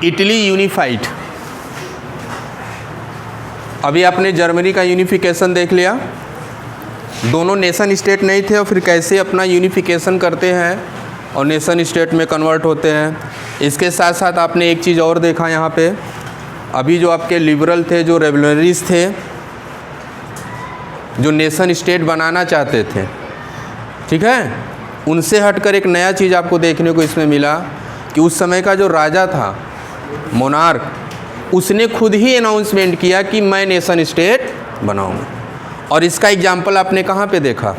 Italy unified. अभी आपने Germany का यूनिफिकेशन देख लिया, दोनों नेशन स्टेट नहीं थे और फिर कैसे अपना यूनिफिकेशन करते हैं और नेशन स्टेट में कन्वर्ट होते हैं। इसके साथ साथ आपने एक चीज़ और देखा यहाँ पे, अभी जो आपके लिबरल थे, जो रेवोल्यूशनरीज थे, जो नेशन स्टेट बनाना चाहते थे, ठीक है, उनसे हटकर एक नया चीज़ आपको देखने को इसमें मिला कि उस समय का जो राजा था, मोनार्क, उसने खुद ही अनाउंसमेंट किया कि मैं नेशन स्टेट बनाऊंगा। और इसका एग्जाम्पल आपने कहाँ पे देखा?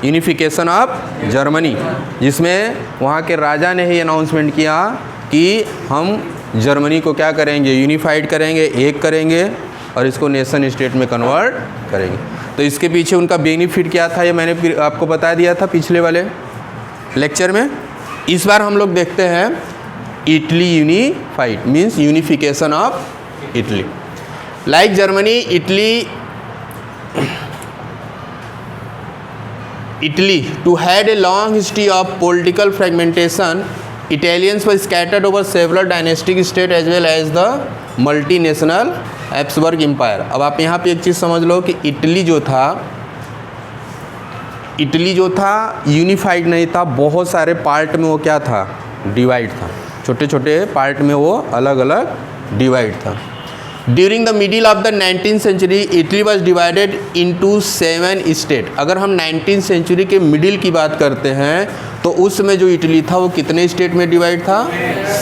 यूनिफिकेशन ऑफ जर्मनी, जिसमें वहाँ के राजा ने ही अनाउंसमेंट किया कि हम जर्मनी को क्या करेंगे, यूनिफाइड करेंगे, एक करेंगे और इसको नेशन स्टेट में कन्वर्ट करेंगे। तो इसके पीछे उनका बेनिफिट क्या था, ये मैंने आपको बता दिया था पिछले वाले लेक्चर में। इस बार हम लोग देखते हैं Italy unified means unification of Italy. Like Germany, Italy to had a long history of political fragmentation. Italians were scattered over several dynastic states as well as the multinational Habsburg Empire. अब आप यहाँ पे एक चीज़ समझ लो कि Italy जो था unified नहीं था, बहुत सारे पार्ट में वो क्या था, डिवाइड था, छोटे छोटे पार्ट में वो अलग अलग डिवाइड था। During the middle of the 19th century Italy was divided into 7 state. अगर हम 19th सेंचुरी के मिडिल की बात करते हैं तो उसमें जो इटली था वो कितने स्टेट में डिवाइड था?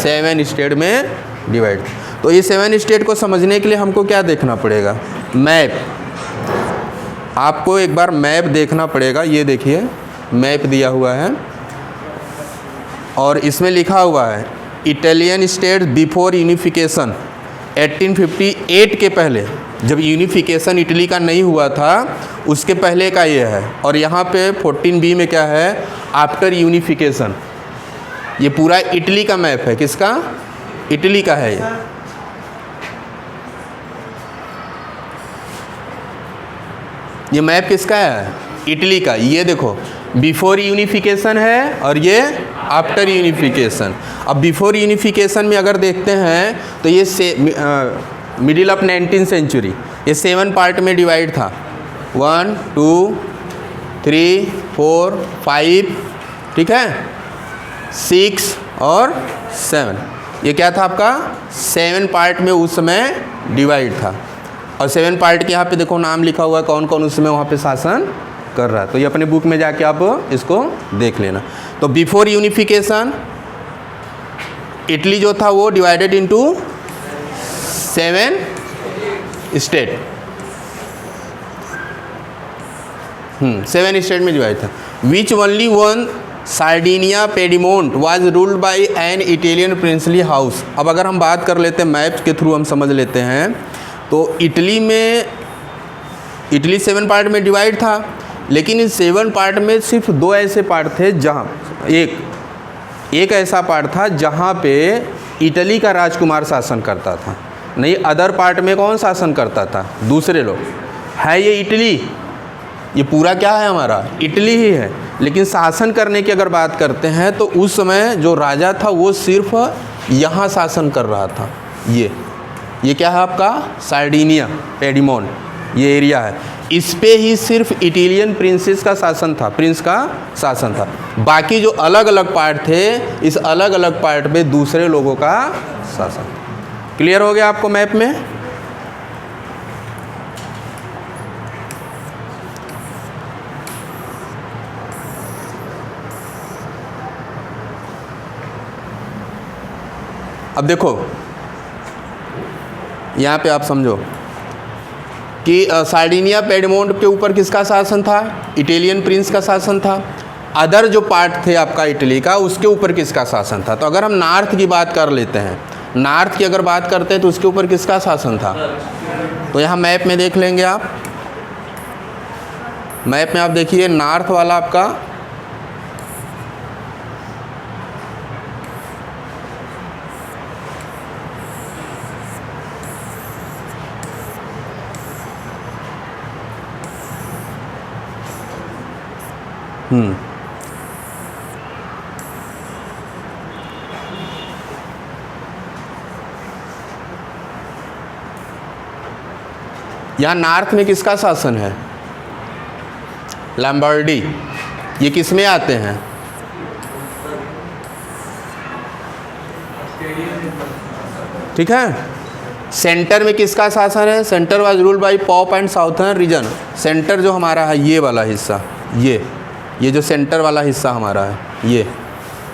7 स्टेट में डिवाइड। तो ये 7 स्टेट को समझने के लिए हमको क्या देखना पड़ेगा? मैप। आपको एक बार मैप देखना पड़ेगा। ये देखिए मैप दिया हुआ है और इसमें लिखा हुआ है इटालियन स्टेट बिफोर यूनिफिकेशन। 1858 के पहले, जब यूनिफिकेशन इटली का नहीं हुआ था, उसके पहले का ये है। और यहाँ पे 14B में क्या है? After unification. ये पूरा इटली का मैप है। किसका? इटली का है ये मैप किसका है? इटली का। ये देखो बिफोर यूनिफिकेशन है और ये आफ्टर यूनिफिकेशन। अब बिफोर यूनिफिकेशन में अगर देखते हैं तो ये मिडिल ऑफ 19th सेंचुरी, ये 7 पार्ट में डिवाइड था। 1 2 3 4 5, ठीक है, 6 और 7। ये क्या था आपका? 7 पार्ट में उस समय डिवाइड था। और 7 पार्ट के यहाँ पे देखो नाम लिखा हुआ है, कौन कौन उस समय वहाँ पे शासन कर रहा है। तो ये अपने बुक में जाके आप इसको देख लेना। तो बिफोर यूनिफिकेशन इटली जो था वो डिवाइडेड इनटू 7 स्टेट। 7 स्टेट में डिवाइड था। Which only one Sardinia Piedmont was ruled by an Italian princely house. अब अगर हम बात कर लेते हैं मैप के थ्रू हम समझ लेते हैं, तो इटली 7 पार्ट में डिवाइड था, लेकिन इस 7 पार्ट में सिर्फ 2 ऐसे पार्ट थे जहाँ एक ऐसा पार्ट था जहाँ पे इटली का राजकुमार शासन करता था। नहीं, अदर पार्ट में कौन शासन करता था? दूसरे लोग। है ये इटली, ये पूरा क्या है हमारा? इटली ही है। लेकिन शासन करने की अगर बात करते हैं तो उस समय जो राजा था वो सिर्फ यहाँ शासन कर रहा था। ये क्या है आपका? सार्डिनिया पेडिमोंट, ये एरिया है। इस पे ही सिर्फ इटालियन प्रिंसेस का शासन था, प्रिंस का शासन था। बाकी जो अलग अलग पार्ट थे, इस अलग अलग पार्ट पे दूसरे लोगों का शासन। क्लियर हो गया आपको मैप में? अब देखो यहाँ पे आप समझो कि सार्डिनिया पेडिमोंट के ऊपर किसका शासन था? इटालियन प्रिंस का शासन था। अदर जो पार्ट थे आपका इटली का, उसके ऊपर किसका शासन था? तो अगर हम नॉर्थ की बात कर लेते हैं, नॉर्थ की अगर बात करते हैं तो उसके ऊपर किसका शासन था? तो यहाँ मैप में देख लेंगे आप। मैप में आप देखिए नॉर्थ वाला आपका यहाँ नॉर्थ में किसका शासन है? लैम्बर्डी। ये किस में आते हैं? ठीक है। सेंटर में किसका शासन है? Centre was ruled bye pop and southern reason. Centre जो हमारा है ये वाला हिस्सा, ये जो सेंटर वाला हिस्सा हमारा है, ये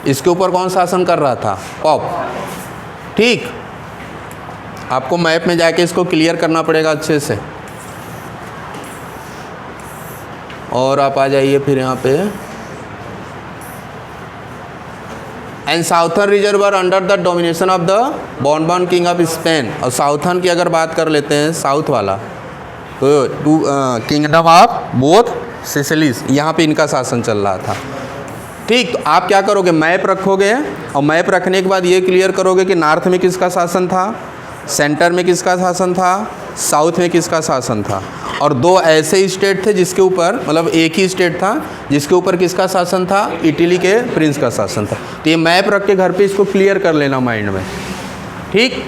इसके ऊपर कौन शासन कर रहा था? पॉप। ठीक, आपको मैप में जाके इसको क्लियर करना पड़ेगा अच्छे से। और आप आ जाइए फिर यहाँ पे, and southern reason were under the domination of the Bourbon king of Spain. और साउथर्न की अगर बात कर लेते हैं, साउथ वाला, तो किंगडम ऑफ बोथ सिसिलीज, यहाँ पे इनका शासन चल रहा था। ठीक, तो आप क्या करोगे? मैप रखोगे और मैप रखने के बाद ये क्लियर करोगे कि नॉर्थ में किसका शासन था, सेंटर में किसका शासन था, साउथ में किसका शासन था। और दो ऐसे स्टेट थे जिसके ऊपर, मतलब एक ही स्टेट था जिसके ऊपर किसका शासन था? इटली के प्रिंस का शासन था। तो ये मैप रख के घर पे इसको क्लियर कर लेना माइंड में। ठीक,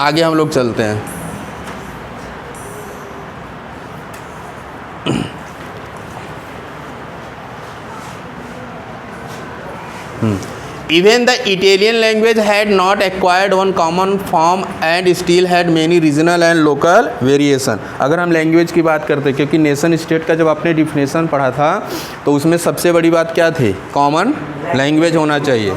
आगे हम लोग चलते हैं। Even the Italian language had not acquired one common form and still had many regional and local variation। अगर हम लैंग्वेज की बात करते हैं, क्योंकि नेशन स्टेट का जब आपने डिफिनेशन पढ़ा था तो उसमें सबसे बड़ी बात क्या थी? कॉमन लैंग्वेज होना चाहिए,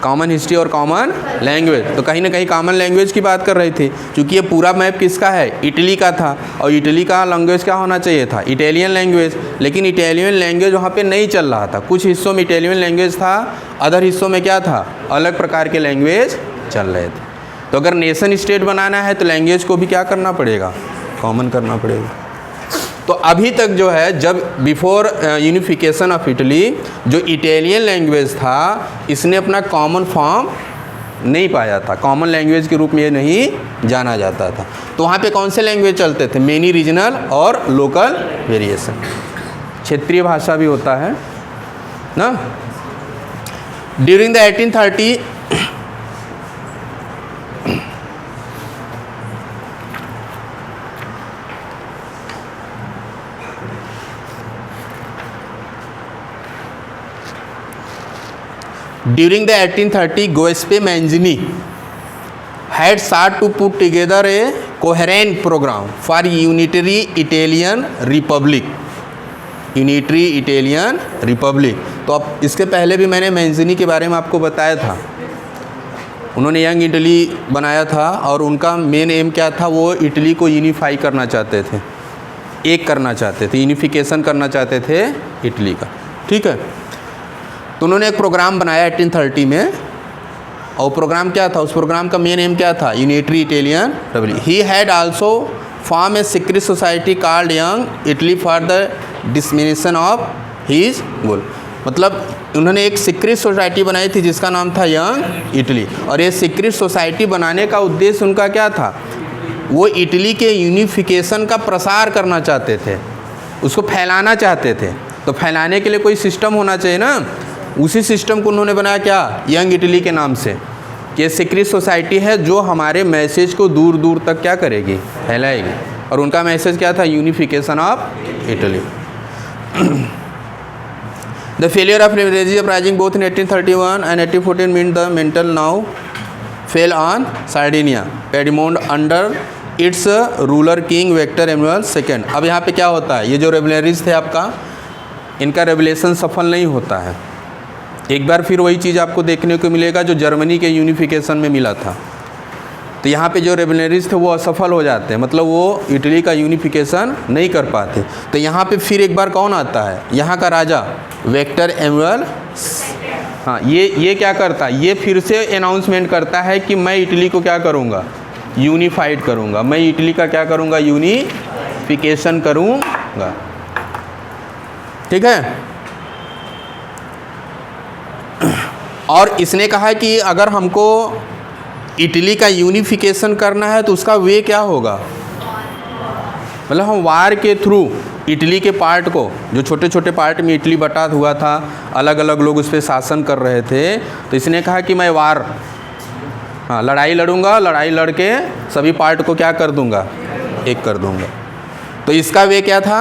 कॉमन हिस्ट्री और कॉमन लैंग्वेज। तो कहीं ना कहीं कॉमन लैंग्वेज की बात कर रही थी, क्योंकि ये पूरा मैप किसका है? इटली का था। और इटली का लैंग्वेज क्या होना चाहिए था? Italian language. लेकिन इटालियन लैंग्वेज वहाँ पे नहीं चल रहा था। कुछ हिस्सों में इटालियन लैंग्वेज था, अदर हिस्सों में क्या था? अलग प्रकार के लैंग्वेज चल रहे थे। तो अगर नेशन स्टेट बनाना है तो लैंग्वेज को भी क्या करना पड़ेगा? कॉमन करना पड़ेगा। तो अभी तक जो है, जब बिफोर यूनिफिकेशन ऑफ इटली, जो इटालियन लैंग्वेज था इसने अपना कॉमन फॉर्म नहीं पाया था, कॉमन लैंग्वेज के रूप में ये नहीं जाना जाता था। तो वहाँ पे कौन से लैंग्वेज चलते थे? मेनी रीजनल और लोकल वेरिएशन। क्षेत्रीय भाषा भी होता है ना। During the 1830 During the 1830, Giuseppe Mazzini had sought to put together a coherent program for unitary Italian Republic। Unitary Italian Republic. तो अब इसके पहले भी मैंने मैंजिनी के बारे में आपको बताया था। उन्होंने यंग इटली बनाया था और उनका मेन एम क्या था? वो इटली को यूनिफाई करना चाहते थे, एक करना चाहते थे, यूनिफिकेशन करना चाहते थे इटली का। ठीक है, तो उन्होंने एक प्रोग्राम बनाया 1830 में। और प्रोग्राम क्या था? उस प्रोग्राम का मेन एम क्या था? Unitary Italian republic. He had also form a secret society called Young Italy for the dissemination of his goal. मतलब उन्होंने एक सीक्रेट सोसाइटी बनाई थी जिसका नाम था यंग इटली। और ये सीक्रेट सोसाइटी बनाने का उद्देश्य उनका क्या था? वो इटली के यूनिफिकेशन का प्रसार करना चाहते थे, उसको फैलाना चाहते थे। तो फैलाने के लिए कोई सिस्टम होना चाहिए ना। उसी सिस्टम को उन्होंने बनाया क्या? यंग इटली के नाम से। ये सीक्रेट सोसाइटी है जो हमारे मैसेज को दूर दूर तक क्या करेगी? फैलाएगी। और उनका मैसेज क्या था? Unification of Italy. The failure of religious uprising both in 1831 and 1814 mean the mantle now fell on Sardinia Piedmont under its ruler king Victor Emmanuel second. अब यहाँ पे क्या होता है? ये जो रेबलरीज थे आपका, इनका रेबलेशन सफल नहीं होता है। एक बार फिर वही चीज़ आपको देखने को मिलेगा जो जर्मनी के यूनिफिकेशन में मिला था। तो यहाँ पे जो रेबलरीज थे वो असफल हो जाते हैं, मतलब वो इटली का यूनिफिकेशन नहीं कर पाते। तो यहाँ पे फिर एक बार कौन आता है? यहाँ का राजा विक्टर एमैनुअल। हाँ, ये क्या करता है? ये फिर से अनाउंसमेंट करता है कि मैं इटली को क्या करूँगा? यूनिफाइड करूँगा। मैं इटली का क्या करूँगा? यूनिफिकेशन करूँगा। ठीक है। और इसने कहा कि अगर हमको इटली का यूनिफिकेशन करना है तो उसका वे क्या होगा? मतलब हम वार के थ्रू इटली के पार्ट को, जो छोटे छोटे पार्ट में इटली बटा हुआ था, अलग अलग लोग उस पर शासन कर रहे थे, तो इसने कहा कि मैं वार हाँ, लड़ाई लड़ूंगा, लड़ाई लड़ के सभी पार्ट को क्या कर दूंगा, एक कर दूंगा। तो इसका वे क्या था,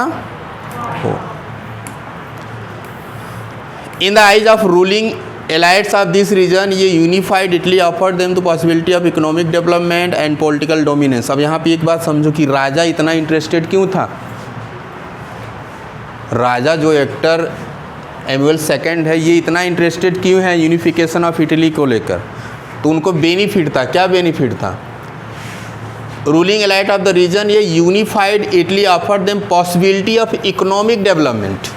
in the eyes of ruling elites of this region ये unified Italy offered them the possibility of economic development and political dominance. अब यहाँ पे एक बात समझो कि राजा इतना इंटरेस्टेड क्यों था। राजा जो एक्टर एमुअल सेकंड है, ये इतना इंटरेस्टेड क्यों है यूनिफिकेशन ऑफ इटली को लेकर। तो उनको बेनिफिट था, क्या बेनिफिट था, ruling elite of the region ये unified Italy offered them possibility of economic development.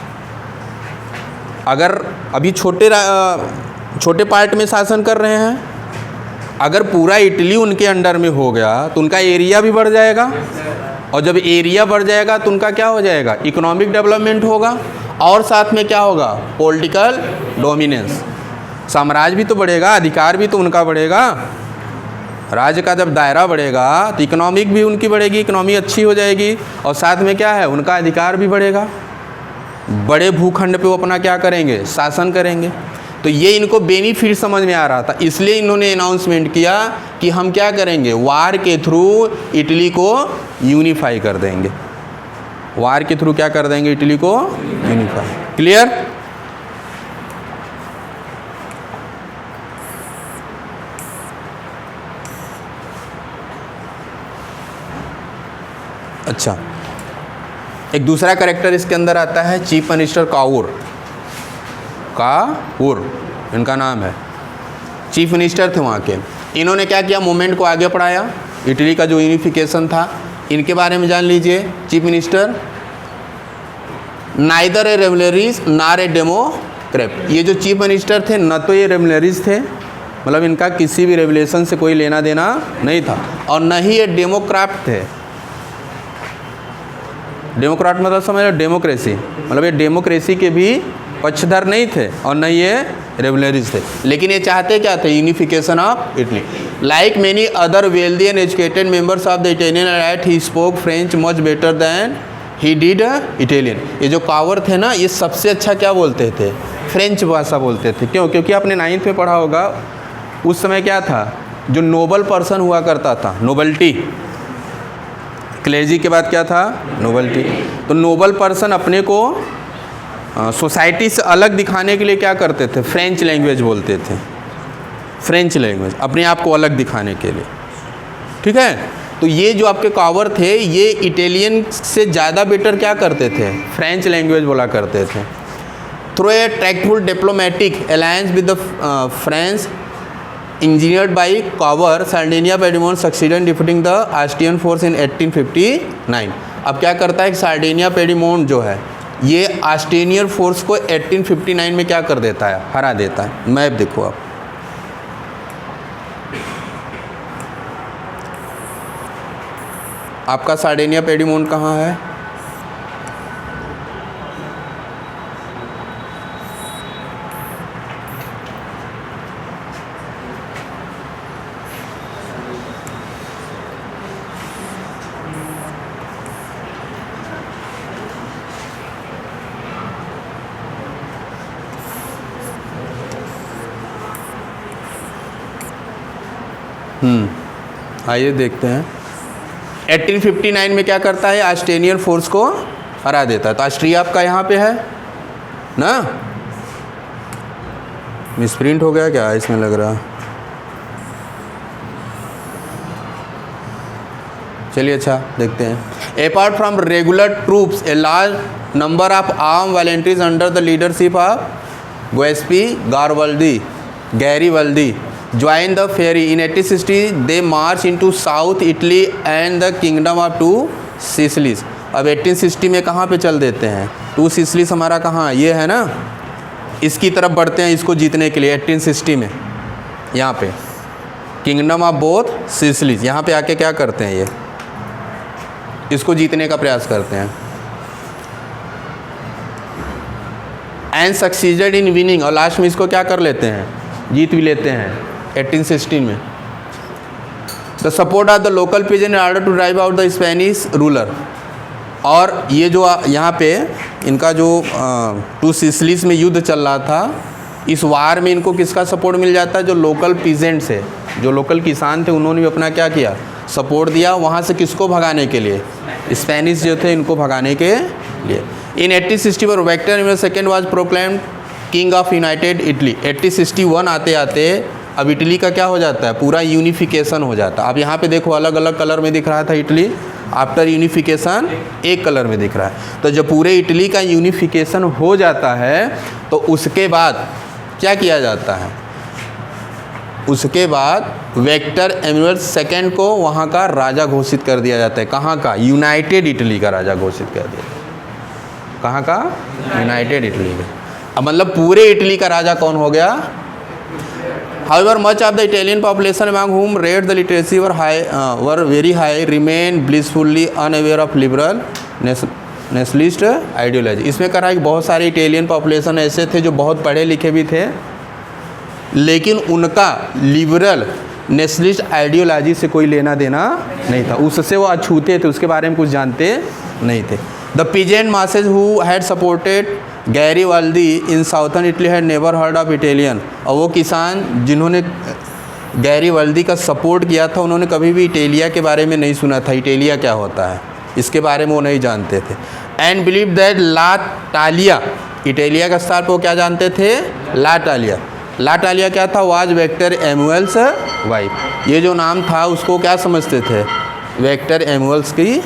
अगर अभी छोटे पार्ट में शासन कर रहे हैं, अगर पूरा इटली उनके अंडर में हो गया तो उनका एरिया भी बढ़ जाएगा, और जब एरिया बढ़ जाएगा तो उनका क्या हो जाएगा, इकोनॉमिक डेवलपमेंट होगा, और साथ में क्या होगा, पॉलिटिकल डोमिनेंस। साम्राज्य भी तो बढ़ेगा, अधिकार भी तो उनका बढ़ेगा। राज्य का जब दायरा बढ़ेगा तो इकोनॉमिक भी उनकी बढ़ेगी, इकोनॉमी अच्छी हो जाएगी, और साथ में क्या है, उनका अधिकार भी बढ़ेगा। बड़े भूखंड पे वो अपना क्या करेंगे, शासन करेंगे। तो ये इनको बेनिफिट समझ में आ रहा था, इसलिए इन्होंने अनाउंसमेंट किया कि हम क्या करेंगे, वार के थ्रू इटली को यूनिफाई कर देंगे। वार के थ्रू क्या कर देंगे, इटली को यूनिफाई। क्लियर। अच्छा, एक दूसरा करेक्टर इसके अंदर आता है, चीफ मिनिस्टर काउर। इनका नाम है, चीफ मिनिस्टर थे वहाँ के। इन्होंने क्या किया, मूवमेंट को आगे बढ़ाया, इटली का जो यूनिफिकेशन था। इनके बारे में जान लीजिए, चीफ मिनिस्टर नाइदर ए रेवलरीज नार ए डेमोक्रेट। ये जो चीफ मिनिस्टर थे, न तो ये रेवलरीज थे, मतलब इनका किसी भी रेवल्यूशन से कोई लेना देना नहीं था, और न ही ये डेमोक्रेट थे। डेमोक्रेट मतलब समझ लो, डेमोक्रेसी मतलब ये डेमोक्रेसी के भी पक्षधर नहीं थे, और न ये रेवलरीज थे। लेकिन ये चाहते क्या थे, unification of Italy. Like many other wealthy and educated members of the Italian elite, he spoke French much better than he did Italian. ये जो कावर थे ना, ये सबसे अच्छा क्या बोलते थे, फ्रेंच भाषा बोलते थे। क्यों? क्योंकि आपने 9th में पढ़ा होगा, उस समय क्या था, जो नोबल पर्सन हुआ करता था, नोबल्टी, क्लेजी के बाद क्या था, नोबल्टी। तो नोबल पर्सन अपने को सोसाइटी से अलग दिखाने के लिए क्या करते थे, फ्रेंच लैंग्वेज बोलते थे। फ्रेंच लैंग्वेज अपने आप को अलग दिखाने के लिए, ठीक है। तो ये जो आपके कावर थे, ये इटालियन से ज़्यादा बेटर क्या करते थे, फ्रेंच लैंग्वेज बोला करते थे। Through a tactful diplomatic alliance with the French engineered by Cavour, Sardinia Piedmont succeeded in defeating the Austrian force in 1859। अब क्या करता है, सार्डिनिया पेडिमोन जो है, ये ऑस्ट्रेनियन फोर्स को 1859 में क्या कर देता है, हरा देता है। मैप देखो आप, आपका सार्डिनिया पेडिमोन कहाँ है, आइए देखते हैं। 1859 में क्या करता है, ऑस्ट्रेनियन फोर्स को हरा देता है। तो ऑस्ट्रिया आपका यहाँ पे है ना, मिसप्रिंट हो गया क्या इसमें लग रहा। चलिए अच्छा देखते हैं। Apart from regular troops a large number of armed volunteers under the leadership of Giuseppe Garibaldi joined the ferry in 1860. they march into South Italy and the kingdom of two Sicilies. अब 1860 में कहाँ पे चल देते हैं, to Sicilies हमारा कहाँ, ये है ना, इसकी तरफ बढ़ते हैं इसको जीतने के लिए 1860 में। यहाँ पे किंगडम ऑफ बोथ सिसिलीज, यहाँ पे आके क्या करते हैं, ये इसको जीतने का प्रयास करते हैं। एंड सक्सीडेड इन विनिंग, और लास्ट में इसको क्या कर लेते हैं, जीत भी लेते हैं 1816 में। The support of the local peasant in order to drive out the Spanish ruler. और ये जो यहाँ पे इनका जो टू सिसिलीज में युद्ध चल रहा था, इस वार में इनको किसका सपोर्ट मिल जाता है, जो लोकल पीजेंट्स है, जो लोकल किसान थे उन्होंने भी अपना क्या किया, सपोर्ट दिया वहाँ से। किसको भगाने के लिए, स्पेनिश जो थे इनको भगाने के लिए। In 1861 Victor Emmanuel second was proclaimed king of united Italy. 1861 आते आते अब इटली का क्या हो जाता है, पूरा यूनिफिकेशन हो जाता है। अब यहाँ पे देखो अलग अलग कलर में दिख रहा था इटली, आफ्टर यूनिफिकेशन एक कलर में दिख रहा है। तो जब पूरे इटली का यूनिफिकेशन हो जाता है तो उसके बाद क्या किया जाता है, उसके बाद वेक्टर एमुअल सेकेंड को वहाँ का राजा घोषित कर दिया जाता है। कहाँ का, यूनाइटेड इटली का राजा घोषित कर दिया। कहाँ का, यूनाइटेड इटली का। अब मतलब पूरे इटली का राजा कौन हो गया। However, much of the Italian population among whom read the literacy were very high remain blissfully unaware of liberal nationalist ideology। इसमें कह रहा है कि बहुत सारे इटालियन पॉपुलेशन ऐसे थे जो बहुत पढ़े लिखे भी थे, लेकिन उनका लिबरल नेशनलिस्ट आइडियोलॉजी से कोई लेना देना नहीं था, उससे वो अछूते थे, उसके बारे में कुछ जानते नहीं थे। The peasant masses who had supported Garibaldi in southern Italy had never heard of Italian. और वो किसान जिन्होंने गैरीवाल्दी का सपोर्ट किया था उन्होंने कभी भी इटालिया के बारे में नहीं सुना था, इटालिया क्या होता है इसके बारे में वो नहीं जानते थे। एंड बिलीव दैट ला टालिया, इटालिया का स्टार पर वो क्या जानते थे, ला टालिया। ला टालिया क्या था, वाज वेक्टर एमुअल्स वाइफ। ये जो नाम था उसको क्या समझते थे, वेक्टर एमुअल्स की।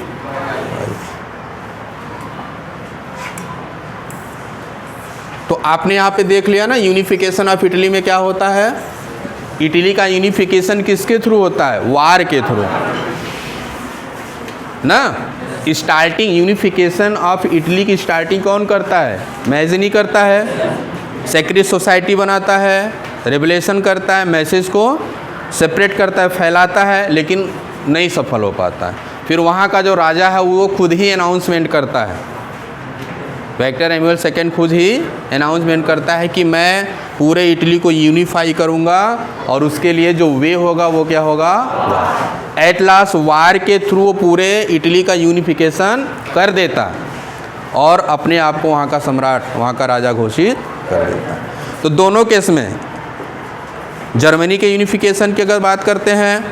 तो आपने यहाँ पे देख लिया ना यूनिफिकेशन ऑफ इटली में क्या होता है। इटली का यूनिफिकेशन किसके थ्रू होता है, वार के थ्रू ना। स्टार्टिंग यूनिफिकेशन ऑफ इटली की स्टार्टिंग कौन करता है, मैजनी करता है, सेक्रेट सोसाइटी बनाता है, रेवलेशन करता है, मैसेज को सेपरेट करता है, फैलाता है, लेकिन नहीं सफल हो पाता है। फिर वहाँ का जो राजा है वो खुद ही अनाउंसमेंट करता है, वेक्टर एमुअल सेकेंड खुद ही अनाउंसमेंट करता है कि मैं पूरे इटली को यूनिफाई करूँगा और उसके लिए जो वे होगा वो क्या होगा, एट लास्ट वार के थ्रू वो पूरे इटली का यूनिफिकेशन कर देता और अपने आप को वहाँ का सम्राट, वहाँ का राजा घोषित कर देता। तो दोनों केस में जर्मनी के यूनिफिकेशन की अगर बात करते हैं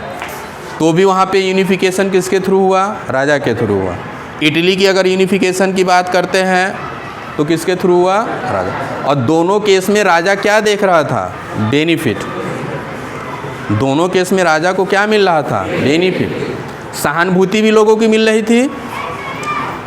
तो भी वहाँ पे यूनिफिकेशन किसके थ्रू हुआ, राजा के थ्रू हुआ। इटली की अगर यूनिफिकेशन की बात करते हैं तो किसके थ्रू हुआ, राजा। और दोनों केस में राजा क्या देख रहा था, बेनिफिट। दोनों केस में राजा को क्या मिल रहा था, बेनिफिट। सहानुभूति भी लोगों की मिल रही थी,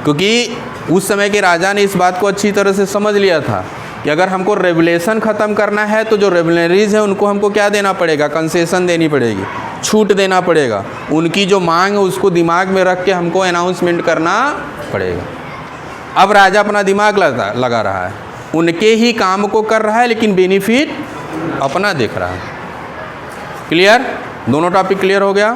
क्योंकि उस समय के राजा ने इस बात को अच्छी तरह से समझ लिया था कि अगर हमको रेवुलेशन ख़त्म करना है तो जो रेवलरीज है उनको हमको क्या देना पड़ेगा, कंसेशन देनी पड़ेगी, छूट देना पड़ेगा। उनकी जो मांग है उसको दिमाग में रख के हमको अनाउंसमेंट करना पड़ेगा। अब राजा अपना दिमाग लगा रहा है, उनके ही काम को कर रहा है, लेकिन बेनिफिट अपना देख रहा है। क्लियर, दोनों टॉपिक क्लियर हो गया।